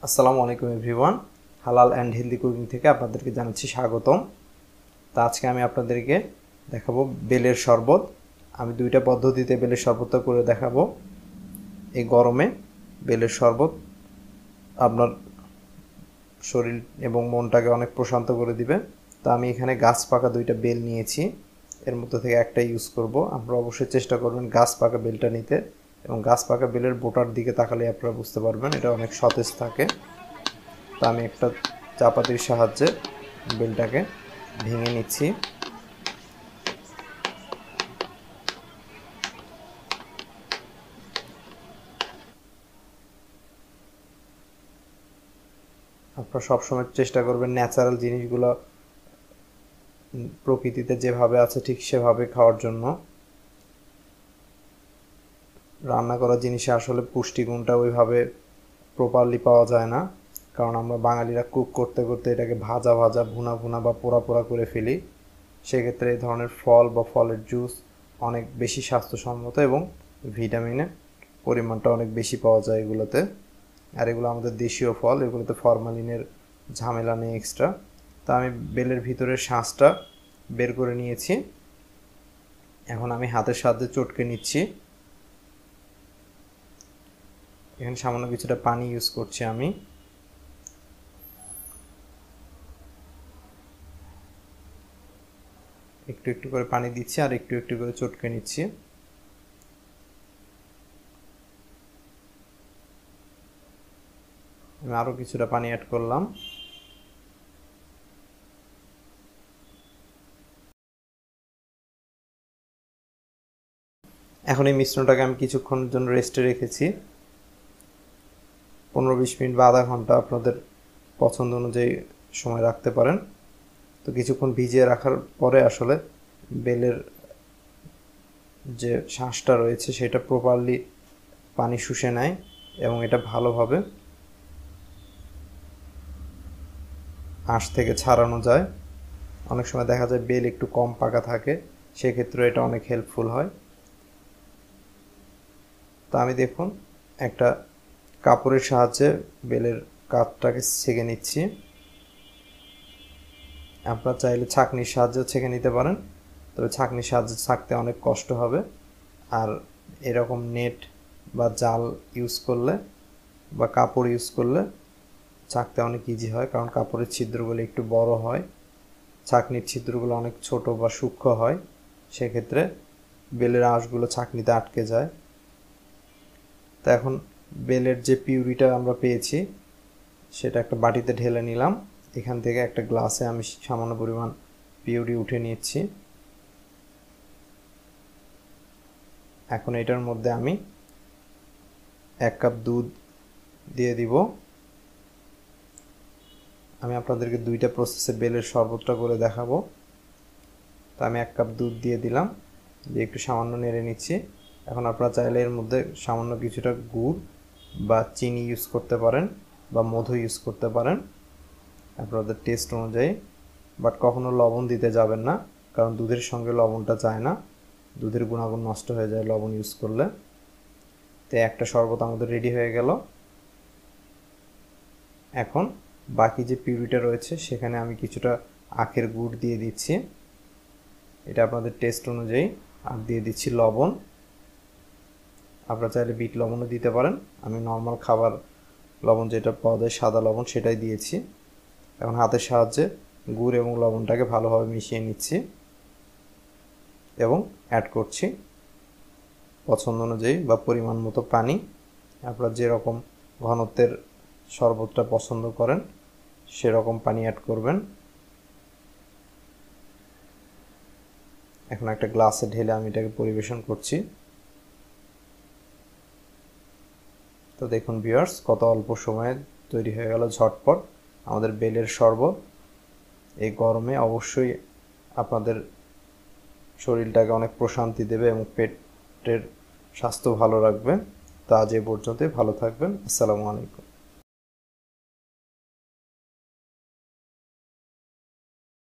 আসসালামু আলাইকুম এভরিওয়ান। হালাল অ্যান্ড হেলদি কুকিং থেকে আপনাদেরকে জানাচ্ছি স্বাগতম। তো আজকে আমি আপনাদেরকে দেখাবো বেলের শরবত। আমি দুইটা পদ্ধতিতে বেলের শরবতটা করে দেখাবো। এই গরমে বেলের শরবত আপনার শরীর এবং মনটাকে অনেক প্রশান্ত করে দিবে। তো আমি এখানে গাছ পাকা দুইটা বেল নিয়েছি, এর মধ্যে থেকে একটা ইউজ করব। আপনারা অবশ্যই চেষ্টা করবেন গাছ পাকা বেলটা নিতে, এবং গাছ পাকা বেলের বোটার দিকে তাকালে আপনারা বুঝতে পারবেন এটা অনেক সতেজ থাকে। তো আমি একটা চাপাতির সাহায্যে বেলটাকে ভেঙে নিচ্ছি। আপনারা সবসময় চেষ্টা করবেন ন্যাচারাল জিনিসগুলো প্রকৃতিতে যেভাবে আছে ঠিক সেভাবে খাওয়ার জন্য। রান্না করা জিনিসে আসলে পুষ্টিগুণটা ওইভাবে প্রপারলি পাওয়া যায় না, কারণ আমরা বাঙালিরা কুক করতে করতে এটাকে ভাজা ভাজা ভুনা ভুনা বা পোড়া পোড়া করে ফেলি। সেক্ষেত্রে এই ধরনের ফল বা ফলের জুস অনেক বেশি স্বাস্থ্যসম্মত এবং ভিটামিনের পরিমাণটা অনেক বেশি পাওয়া যায় এগুলোতে। আর এগুলো আমাদের দেশীয় ফল, এগুলোতে ফরমালিনের ঝামেলা নেই এক্সট্রা। তা আমি বেলের ভিতরের শাঁসটা বের করে নিয়েছি। এখন আমি হাতের সাহায্যে চটকে নিচ্ছি। এখানে সামান্য কিছুটা পানি ইউজ করছি আমি। একটু একটু করে পানি দিচ্ছি আর একটু একটু করে চটকে নিচ্ছি। আমি আরও কিছুটা পানি অ্যাড করলাম। এখন এই মিশ্রণটাকে আমি কিছুক্ষণের জন্য রেস্টে রেখেছি, 15-20 মিনিট বা আধা ঘন্টা, আপনাদের পছন্দ অনুযায়ী সময় রাখতে পারেন। তো কিছুক্ষণ ভিজিয়ে রাখার পরে আসলে বেলের যে শাঁসটা রয়েছে সেটা প্রপারলি পানি শুষে নেয় এবং এটা ভালোভাবে আঁশ থেকে ছাড়ানো যায়। অনেক সময় দেখা যায় বেল একটু কম পাকা থাকে, সেক্ষেত্রে এটা অনেক হেল্পফুল হয়। তো আমি দেখুন একটা কাপড়ের সাহায্যে বেলের কাঠটাকে ছেঁকে নিচ্ছি। আপনারা চাইলে ছাঁকনির সাহায্যেও ছেঁকে নিতে পারেন, তবে ছাঁকনির সাহায্যে ছাঁকতে অনেক কষ্ট হবে। আর এরকম নেট বা জাল ইউজ করলে বা কাপড় ইউজ করলে ছাঁকতে অনেক ইজি হয়, কারণ কাপড়ের ছিদ্রগুলো একটু বড় হয়, ছাঁকনির ছিদ্রগুলো অনেক ছোট বা সূক্ষ্ম হয়। সেক্ষেত্রে বেলের আঁশগুলো ছাঁকনিতে আটকে যায়। তো এখন বেলের যে পিউরিটা আমরা পেয়েছি সেটা একটা বাটিতে ঢেলে নিলাম। এখান থেকে একটা গ্লাসে আমি সামান্য পরিমাণ পিউরি উঠে নিচ্ছি। এখন এটার মধ্যে আমি 1 কাপ দুধ দিয়ে দিব। আমি আপনাদেরকে দুইটা প্রসেসে বেলের শরবতটা করে দেখাবো। তো আমি 1 কাপ দুধ দিয়ে দিলাম, দিয়ে একটু সামান্য নেড়ে নিচ্ছি। এখন আপনারা চাইলে এর মধ্যে সামান্য কিছুটা গুড় বা চিনি ইউজ করতে পারেন বা মধু ইউজ করতে পারেন আপনাদের টেস্ট অনুযায়ী, বাট কখনো লবণ দিতে যাবেন না, কারণ দুধের সঙ্গে লবণটা যায় না, দুধের গুণাগুণ নষ্ট হয়ে যায় লবণ ইউজ করলে। তো একটা শরবত আমাদের রেডি হয়ে গেল। এখন বাকি যে পিউরিটা রয়েছে সেখানে আমি কিছুটা আখের গুড় দিয়ে দিচ্ছি, এটা আপনাদের টেস্ট অনুযায়ী। আর দিয়ে দিচ্ছি লবণ, আপনারা চাইলে বিট লবণও দিতে পারেন। আমি নর্মাল খাবার লবণ যেটা পাওয়া যায় সাদা লবণ সেটাই দিয়েছি। এখন হাতের সাহায্যে গুড় এবং লবণটাকে ভালোভাবে মিশিয়ে নিচ্ছি এবং অ্যাড করছি পছন্দ অনুযায়ী বা পরিমাণ মতো পানি। আপনারা যেরকম ঘনত্বের শরবতটা পছন্দ করেন সেরকম পানি অ্যাড করবেন। এখন একটা গ্লাসে ঢেলে আমি এটাকে পরিবেশন করছি। তো দেখুন ভিউয়ার্স, কত অল্প সময়ে তৈরি হয়ে গেল ঝটপট আমাদের বেলের শরবত। এই গরমে অবশ্যই আপনাদের শরীরটাকে অনেক প্রশান্তি দেবে এবং পেটের স্বাস্থ্য ভালো রাখবে। তো আজ এ পর্যন্তই, ভালো থাকবেন। আসসালামু আলাইকুম।